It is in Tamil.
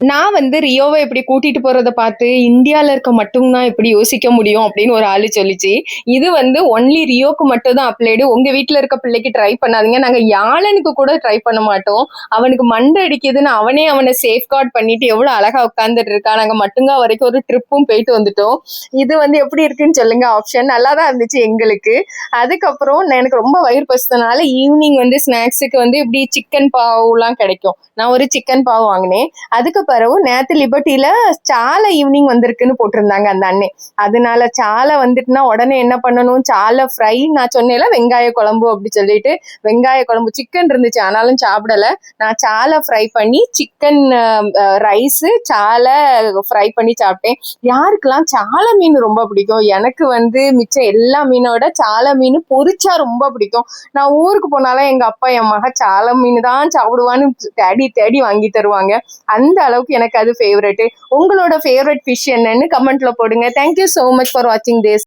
நான் வந்து ரியோவ இப்படி கூட்டிட்டு போறத பார்த்து, இந்தியால இருக்க மட்டும் தான் இப்படி யோசிக்க முடியும் அப்படின்னு ஒரு ஆளு சொல்லிச்சு. இது வந்து ஒன்லி ரியோக்கு மட்டும் தான் அப்ளைடு. உங்க வீட்ல இருக்க பிள்ளைக்கு ட்ரை பண்ணாதீங்க. நாங்க யாழனுக்கு கூட ட்ரை பண்ண மாட்டோம். அவனுக்கு மண்டை அடிக்குதுன்னு அவன சேஃப்கார்ட் பண்ணிட்டு எவ்வளவு அழகா உட்கார்ந்துட்டு இருக்கான். நாங்க மட்டுங்கா வரைக்கும் ஒரு ட்ரிப்பும் போயிட்டு வந்துட்டோம். இது வந்து எப்படி இருக்குன்னு சொல்லுங்க ஆப்ஷன். நல்லா தான் இருந்துச்சு எங்களுக்கு. அதுக்கப்புறம் எனக்கு ரொம்ப வயிறு பசித்தனால ஈவினிங் வந்து ஸ்நாக்ஸுக்கு வந்து இப்படி சிக்கன் பாவுலாம் கிடைக்கும். நான் ஒரு சிக்கன் பாவு வாங்கினேன். அதுக்கு பிறகு நேத்து லிபர்ட்டியில சாலை ஈவினிங் வந்திருக்குன்னு போட்டிருந்தாங்க அந்த அண்ணே. அதனால சாலை வந்துட்டுனா உடனே என்ன பண்ணணும், சாலை ஃப்ரை நான் சொன்னேன்ல வெங்காய குழம்பு அப்படி சொல்லிட்டு வெங்காய குழம்பு சிக்கன் இருந்துச்சு ஆனாலும் சாப்பிடல. நான் சாலை ஃப்ரை பண்ணி சிக்கன் ரைஸு சாலை ஃப்ரை பண்ணி சாப்பிட்டேன். யாருக்கெல்லாம் சாலை மீன் ரொம்ப பிடிக்கும். எனக்கு வந்து மிச்சம் எல்லா மீனோட சாலை மீன் பொரிச்சா ரொம்ப பிடிக்கும். நான் ஊருக்கு போனாலும் எங்க அப்பா என் மக சாலை மீன் தான் சாப்பிடுவான்னு தேடி தேடி வாங்கி தருவாங்க. அந்த அளவுக்கு எனக்கு அது ஃபேவரட். உங்களோட ஃபேவரட் ஃபிஷ் என்னன்னு கமெண்ட்ல போடுங்க. தேங்க்யூ ஸோ மச் ஃபார் வாட்சிங் திஸ்.